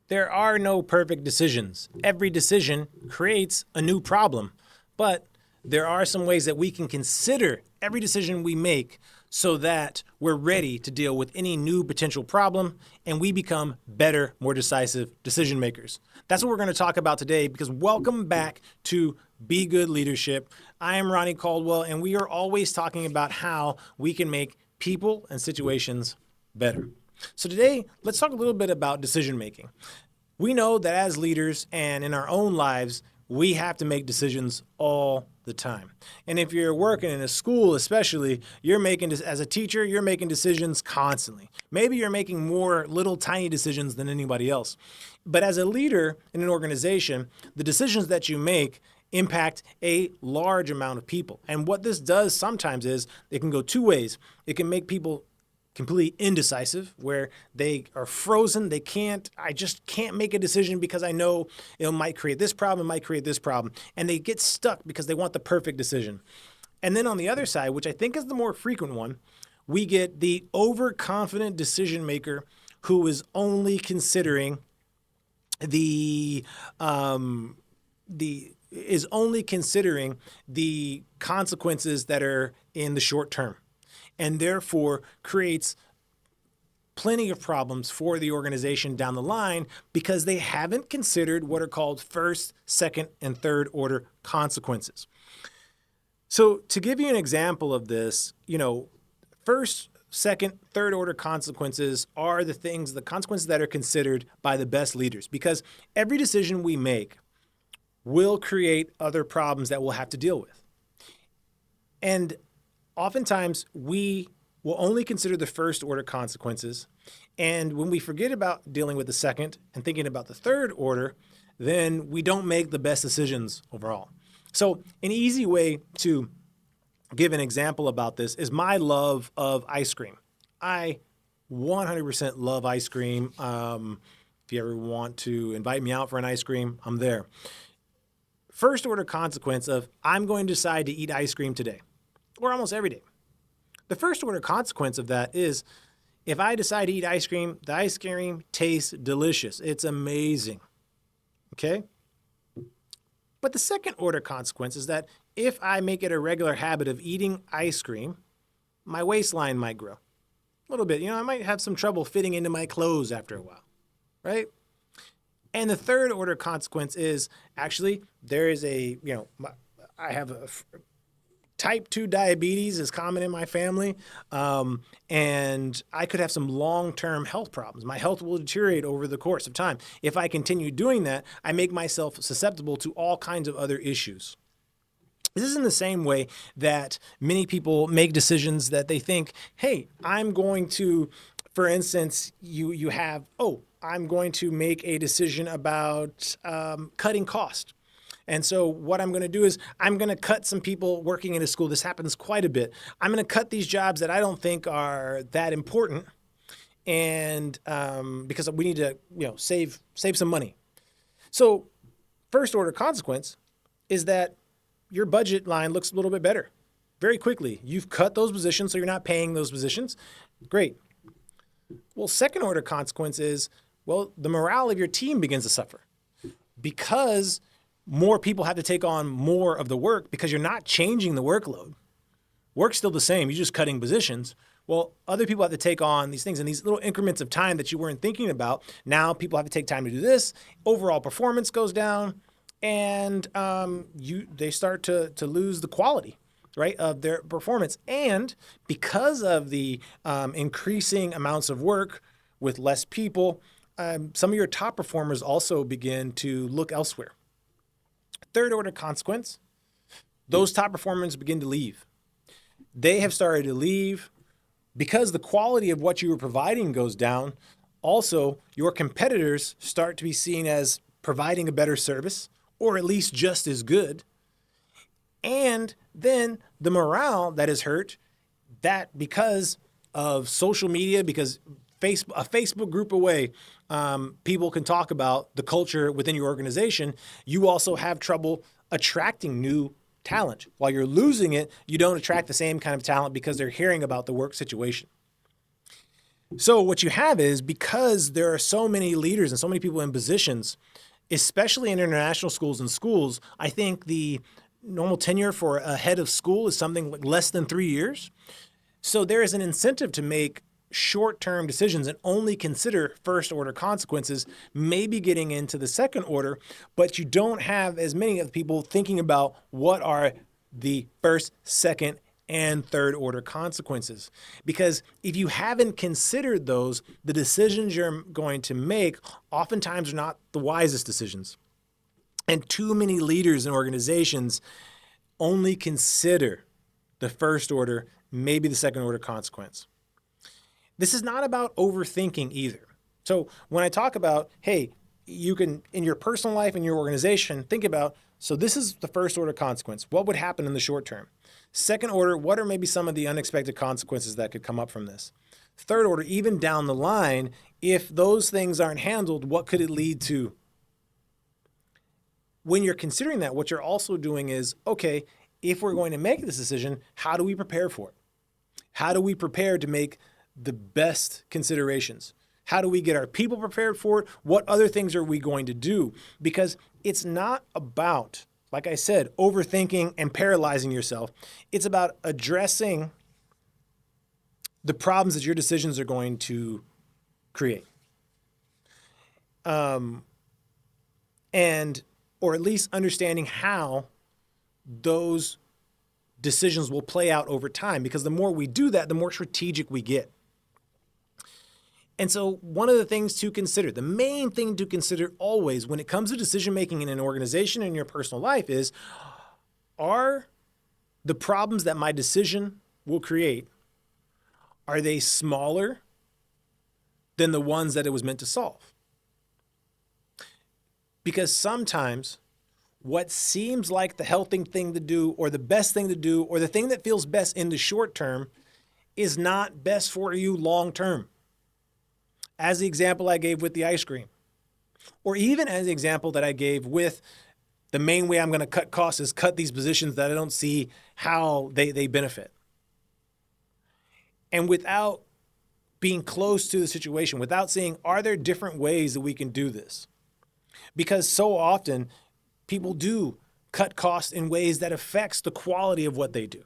There are no perfect decisions. Every decision creates a new problem. But there are some ways that we can consider every decision we make so that we're ready to deal with any new potential problem and we become better, more decisive decision makers. That's what we're going to talk about today because welcome back to Be Good Leadership. I am Ronnie Caldwell and we are always talking about how we can make people and situations better. So today, let's talk a little bit about decision making. We know that as leaders and in our own lives, we have to make decisions all the time. And if you're working in a school, especially, as a teacher, you're making decisions constantly. Maybe you're making more little tiny decisions than anybody else. But as a leader in an organization, the decisions that you make impact a large amount of people. And what this does sometimes is it can go two ways. It can make people completely indecisive, where they are frozen. I just can't make a decision because I know it might create this problem, and they get stuck because they want the perfect decision. And then on the other side, which I think is the more frequent one, we get the overconfident decision maker who is only considering the consequences that are in the short term, and therefore creates plenty of problems for the organization down the line because they haven't considered what are called first, second, and third order consequences. So to give you an example of this, first, second, third order consequences are the consequences that are considered by the best leaders, because every decision we make will create other problems that we'll have to deal with. And oftentimes, we will only consider the first order consequences. And when we forget about dealing with the second and thinking about the third order, then we don't make the best decisions overall. So an easy way to give an example about this is my love of ice cream. I 100% love ice cream. If you ever want to invite me out for an ice cream, I'm there. First order consequence of I'm going to decide to eat ice cream today, or almost every day. The first order consequence of that is if I decide to eat ice cream, the ice cream tastes delicious. It's amazing. Okay? But the second order consequence is that if I make it a regular habit of eating ice cream, my waistline might grow a little bit. I might have some trouble fitting into my clothes after a while, right? And the third order consequence is actually there is I have a type 2 diabetes is common in my family, and I could have some long-term health problems. My health will deteriorate over the course of time. If I continue doing that, I make myself susceptible to all kinds of other issues. This is in the same way that many people make decisions that they think, hey, I'm going to, for instance, I'm going to make a decision about cutting cost. And so what I'm going to do is I'm going to cut some people working in a school. This happens quite a bit. I'm going to cut these jobs that I don't think are that important, and because we need to save some money. So first order consequence is that your budget line looks a little bit better very quickly. You've cut those positions, so you're not paying those positions. Great. Well, second order consequence is, the morale of your team begins to suffer because more people have to take on more of the work because you're not changing the workload. Work's still the same. You're just cutting positions. Well, other people have to take on these things in these little increments of time that you weren't thinking about. Now people have to take time to do this. Overall performance goes down, and they start to lose the quality, right, of their performance. And because of the increasing amounts of work with less people, some of your top performers also begin to look elsewhere. Third order consequence, those top performers begin to leave. They have started to leave because the quality of what you were providing goes down. Also, your competitors start to be seen as providing a better service, or at least just as good. And then the morale that is hurt, that because of social media, because a Facebook group away, people can talk about the culture within your organization. You also have trouble attracting new talent. While you're losing it, you don't attract the same kind of talent because they're hearing about the work situation. So what you have is, because there are so many leaders and so many people in positions, especially in international schools and schools, I think the normal tenure for a head of school is something like less than 3 years. So there is an incentive to make short-term decisions and only consider first-order consequences, maybe getting into the second order, but you don't have as many of the people thinking about what are the first, second, and third order consequences. Because if you haven't considered those, the decisions you're going to make oftentimes are not the wisest decisions. And too many leaders and organizations only consider the first order, maybe the second order consequence. This is not about overthinking either. So when I talk about, hey, you can, in your personal life, in your organization, think about, so this is the first order consequence. What would happen in the short term? Second order, what are maybe some of the unexpected consequences that could come up from this? Third order, even down the line, if those things aren't handled, what could it lead to? When you're considering that, what you're also doing is, okay, if we're going to make this decision, how do we prepare for it? How do we prepare to make the best considerations? How do we get our people prepared for it? What other things are we going to do? Because it's not about, like I said, overthinking and paralyzing yourself. It's about addressing the problems that your decisions are going to create. Or at least understanding how those decisions will play out over time. Because the more we do that, the more strategic we get. And so one of the things to consider, the main thing to consider always when it comes to decision making in an organization and in your personal life is, are the problems that my decision will create, are they smaller than the ones that it was meant to solve? Because sometimes what seems like the healthy thing to do or the best thing to do or the thing that feels best in the short term is not best for you long term. As the example I gave with the ice cream, or even as the example that I gave with the main way I'm going to cut costs is cut these positions that I don't see how they benefit. And without being close to the situation, without saying, are there different ways that we can do this? Because so often people do cut costs in ways that affects the quality of what they do,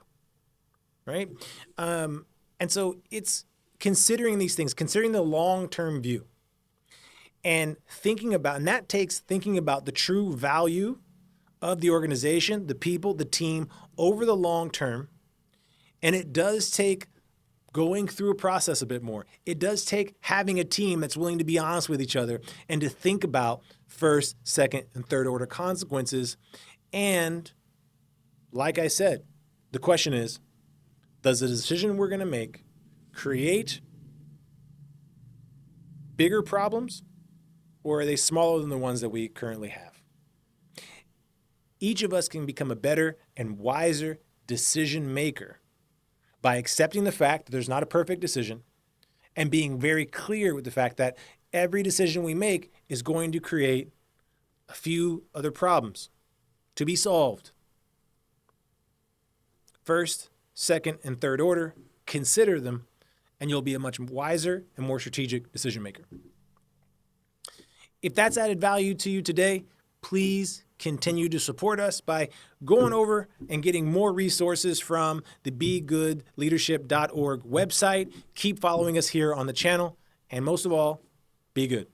right? And so it's considering these things, considering the long-term view and thinking about, and that takes thinking about the true value of the organization, the people, the team over the long term. And it does take going through a process a bit more. It does take having a team that's willing to be honest with each other and to think about first, second, and third order consequences. And like I said, the question is, does the decision we're going to make create bigger problems, or are they smaller than the ones that we currently have? Each of us can become a better and wiser decision maker by accepting the fact that there's not a perfect decision and being very clear with the fact that every decision we make is going to create a few other problems to be solved. First, second, and third order, consider them, and you'll be a much wiser and more strategic decision maker. If that's added value to you today, please continue to support us by going over and getting more resources from the BeGoodLeadership.org website. Keep following us here on the channel, and most of all, be good.